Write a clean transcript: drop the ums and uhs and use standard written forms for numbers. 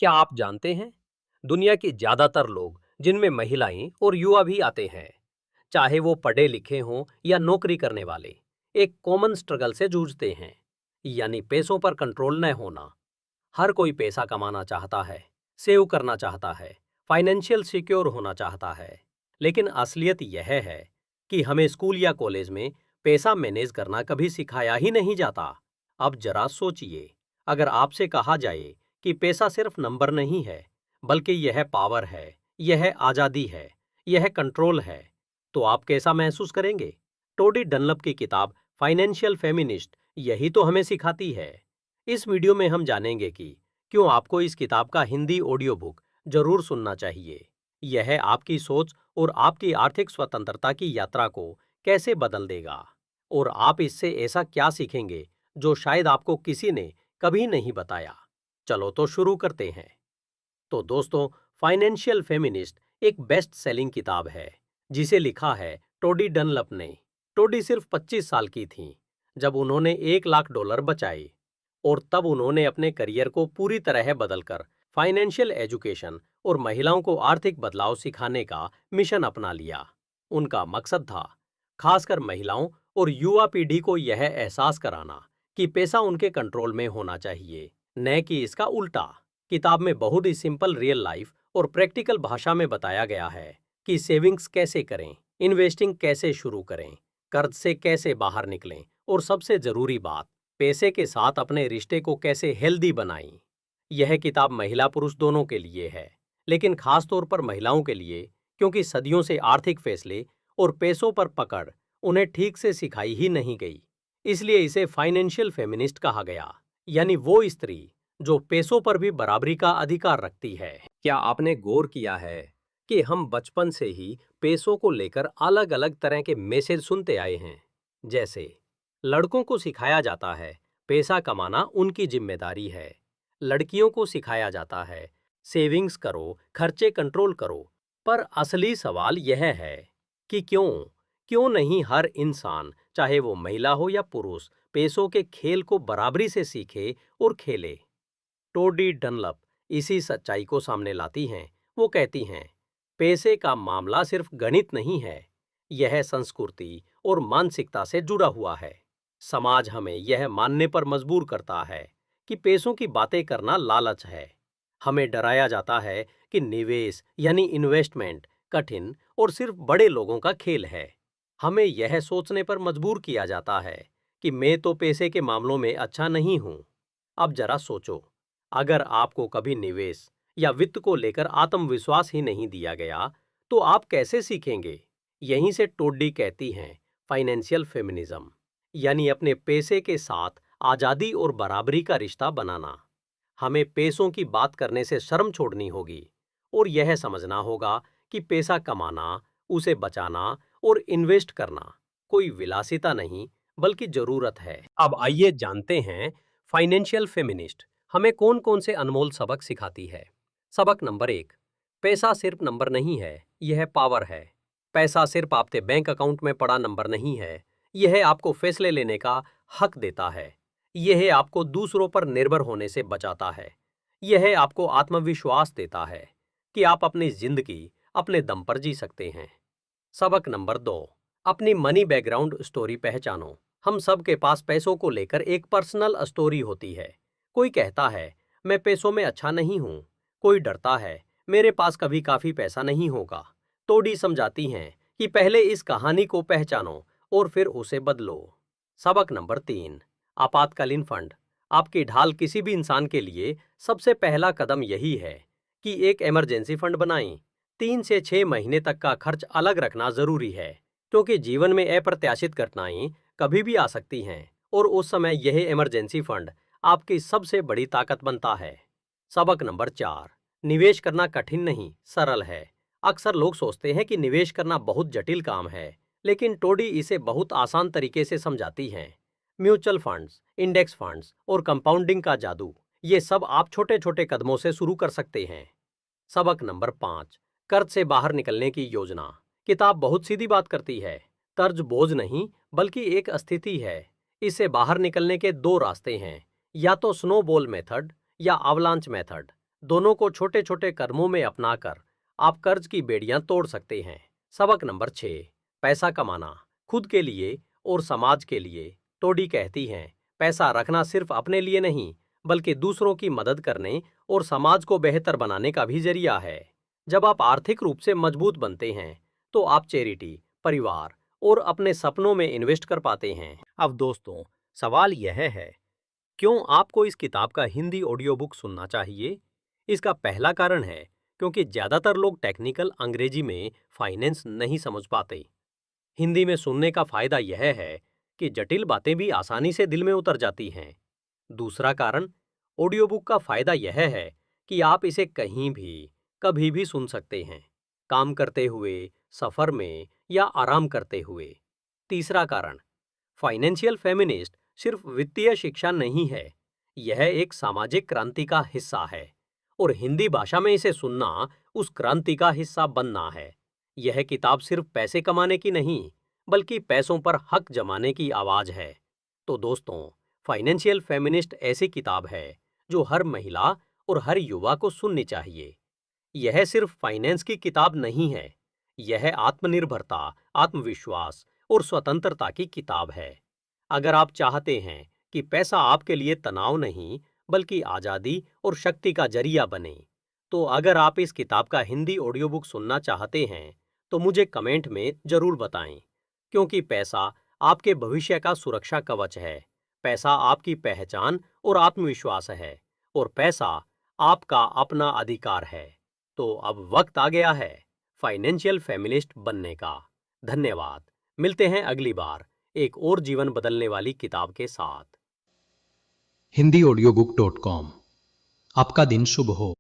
क्या आप जानते हैं, दुनिया के ज्यादातर लोग, जिनमें महिलाएं और युवा भी आते हैं, चाहे वो पढ़े लिखे हों या नौकरी करने वाले, एक कॉमन स्ट्रगल से जूझते हैं, यानी पैसों पर कंट्रोल न होना। हर कोई पैसा कमाना चाहता है, सेव करना चाहता है, फाइनेंशियल सिक्योर होना चाहता है। लेकिन असलियत यह है कि हमें स्कूल या कॉलेज में पैसा मैनेज करना कभी सिखाया ही नहीं जाता। अब जरा सोचिए, अगर आपसे कहा जाए कि पैसा सिर्फ नंबर नहीं है, बल्कि यह पावर है, यह आज़ादी है, यह कंट्रोल है, तो आप कैसा महसूस करेंगे? टोडी डनलप की किताब फाइनेंशियल फेमिनिस्ट यही तो हमें सिखाती है। इस वीडियो में हम जानेंगे कि क्यों आपको इस किताब का हिंदी ऑडियो बुक जरूर सुनना चाहिए। यह आपकी सोच और आपकी आर्थिक स्वतंत्रता की यात्रा को कैसे बदल देगा, और आप इससे ऐसा क्या सीखेंगे जो शायद आपको किसी ने कभी नहीं बताया। चलो तो शुरू करते हैं। तो दोस्तों, फाइनेंशियल फेमिनिस्ट एक बेस्ट सेलिंग किताब है, जिसे लिखा है टोडी डनलप ने। टोडी सिर्फ 25 साल की थीं जब उन्होंने $1 लाख बचाए, और तब उन्होंने अपने करियर को पूरी तरह बदलकर फाइनेंशियल एजुकेशन और महिलाओं को आर्थिक बदलाव सिखाने का मिशन अपना लिया। उनका मकसद था खासकर महिलाओं और युवा पीढ़ी को यह एहसास कराना कि पैसा उनके कंट्रोल में होना चाहिए, न कि इसका उल्टा। किताब में बहुत ही सिंपल रियल लाइफ और प्रैक्टिकल भाषा में बताया गया है कि सेविंग्स कैसे करें, इन्वेस्टिंग कैसे शुरू करें, कर्ज से कैसे बाहर निकलें, और सबसे जरूरी बात, पैसे के साथ अपने रिश्ते को कैसे हेल्दी बनाएं। यह किताब महिला पुरुष दोनों के लिए है, लेकिन खास तौर पर महिलाओं के लिए, क्योंकि सदियों से आर्थिक फैसले और पैसों पर पकड़ उन्हें ठीक से सिखाई ही नहीं गई। इसलिए इसे फाइनेंशियल फेमिनिस्ट कहा गया, यानी वो स्त्री जो पैसों पर भी बराबरी का अधिकार रखती है। क्या आपने गौर किया है कि हम बचपन से ही पैसों को लेकर अलग अलग तरह के मैसेज सुनते आए हैं? जैसे लड़कों को सिखाया जाता है पैसा कमाना उनकी जिम्मेदारी है, लड़कियों को सिखाया जाता है सेविंग्स करो, खर्चे कंट्रोल करो। पर असली सवाल यह है कि क्यों क्यों नहीं हर इंसान, चाहे वो महिला हो या पुरुष, पैसों के खेल को बराबरी से सीखे और खेले। टोडी डनलप इसी सच्चाई को सामने लाती हैं। वो कहती हैं, पैसे का मामला सिर्फ गणित नहीं है, यह संस्कृति और मानसिकता से जुड़ा हुआ है। समाज हमें यह मानने पर मजबूर करता है कि पैसों की बातें करना लालच है। हमें डराया जाता है कि निवेश यानी इन्वेस्टमेंट कठिन और सिर्फ बड़े लोगों का खेल है। हमें यह सोचने पर मजबूर किया जाता है कि मैं तो पैसे के मामलों में अच्छा नहीं हूं। अब जरा सोचो, अगर आपको कभी निवेश या वित्त को लेकर आत्मविश्वास ही नहीं दिया गया, तो आप कैसे सीखेंगे? यहीं से टोडी कहती हैं, फाइनेंशियल फेमिनिज्म यानी अपने पैसे के साथ आजादी और बराबरी का रिश्ता बनाना। हमें पैसों की बात करने से शर्म छोड़नी होगी और यह समझना होगा कि पैसा कमाना, उसे बचाना और इन्वेस्ट करना कोई विलासिता नहीं, बल्कि जरूरत है। अब आइए जानते हैं, फाइनेंशियल फेमिनिस्ट हमें कौन कौन से अनमोल सबक सिखाती है। सबक नंबर 1, पैसा सिर्फ नंबर नहीं है, यह पावर है। पैसा सिर्फ आपके बैंक अकाउंट में पड़ा नंबर नहीं है, यह आपको फैसले लेने का हक देता है। यह आपको दूसरों पर निर्भर होने से बचाता है। यह आपको आत्मविश्वास देता है कि आप अपनी जिंदगी अपने दम पर जी सकते हैं। सबक नंबर 2, अपनी मनी बैकग्राउंड स्टोरी पहचानो। हम सब के पास पैसों को लेकर एक पर्सनल स्टोरी होती है। कोई कहता है, मैं पैसों में अच्छा नहीं हूँ। कोई डरता है, मेरे पास कभी काफी पैसा नहीं होगा। टोडी समझाती हैं कि पहले इस कहानी को पहचानो और फिर उसे बदलो। सबक नंबर 3, आपातकालीन फंड। आपकी ढाल किसी भी इंसान के लिए सबसे पहला कदम यही है कि एक इमरजेंसी फंड बनाएं। 3 से 6 महीने तक का खर्च अलग रखना जरूरी है, क्योंकि जीवन में अप्रत्याशित घटनाएं कभी भी आ सकती हैं, और उस समय यह इमरजेंसी फंड आपकी सबसे बड़ी ताकत बनता है। सबक नंबर 4, निवेश करना कठिन नहीं, सरल है। अक्सर लोग सोचते हैं कि निवेश करना बहुत जटिल काम है, लेकिन टोडी इसे बहुत आसान तरीके से समझाती हैं। म्यूचुअल फंड्स, इंडेक्स फंड्स और कंपाउंडिंग का जादू, ये सब आप छोटे छोटे कदमों से शुरू कर सकते हैं। सबक नंबर 5, कर्ज से बाहर निकलने की योजना। किताब बहुत सीधी बात करती है, कर्ज बोझ नहीं बल्कि एक स्थिति है। इससे बाहर निकलने के 2 रास्ते हैं, या तो स्नोबॉल मेथड या अवलांच मेथड। दोनों को छोटे छोटे कदमों में अपनाकर आप कर्ज की बेड़ियां तोड़ सकते हैं। सबक नंबर 6, पैसा कमाना खुद के लिए और समाज के लिए। टोडी कहती हैं, पैसा रखना सिर्फ अपने लिए नहीं बल्कि दूसरों की मदद करने और समाज को बेहतर बनाने का भी जरिया है। जब आप आर्थिक रूप से मजबूत बनते हैं तो आप चैरिटी, परिवार और अपने सपनों में इन्वेस्ट कर पाते हैं। अब दोस्तों, सवाल यह है, क्यों आपको इस किताब का हिंदी ऑडियो बुक सुनना चाहिए? इसका पहला कारण है क्योंकि ज़्यादातर लोग टेक्निकल अंग्रेजी में फाइनेंस नहीं समझ पाते। हिंदी में सुनने का फायदा यह है कि जटिल बातें भी आसानी से दिल में उतर जाती हैं। दूसरा कारण, ऑडियो बुक का फायदा यह है कि आप इसे कहीं भी, कभी भी सुन सकते हैं, काम करते हुए, सफर में या आराम करते हुए। तीसरा कारण, फाइनेंशियल फेमिनिस्ट सिर्फ वित्तीय शिक्षा नहीं है, यह एक सामाजिक क्रांति का हिस्सा है और हिंदी भाषा में इसे सुनना उस क्रांति का हिस्सा बनना है। यह किताब सिर्फ पैसे कमाने की नहीं, बल्कि पैसों पर हक जमाने की आवाज है। तो दोस्तों, फाइनेंशियल फेमिनिस्ट ऐसी किताब है जो हर महिला और हर युवा को सुननी चाहिए। यह सिर्फ फाइनेंस की किताब नहीं है, यह आत्मनिर्भरता, आत्मविश्वास और स्वतंत्रता की किताब है। अगर आप चाहते हैं कि पैसा आपके लिए तनाव नहीं, बल्कि आज़ादी और शक्ति का जरिया बने, तो अगर आप इस किताब का हिंदी ऑडियो बुक सुनना चाहते हैं, तो मुझे कमेंट में जरूर बताएं, क्योंकि पैसा आपके भविष्य का सुरक्षा कवच है। पैसा आपकी पहचान और आत्मविश्वास है और पैसा आपका अपना अधिकार है। तो अब वक्त आ गया है फाइनेंशियल फेमिनिस्ट बनने का। धन्यवाद। मिलते हैं अगली बार एक और जीवन बदलने वाली किताब के साथ। HindiAudiobook.com। आपका दिन शुभ हो।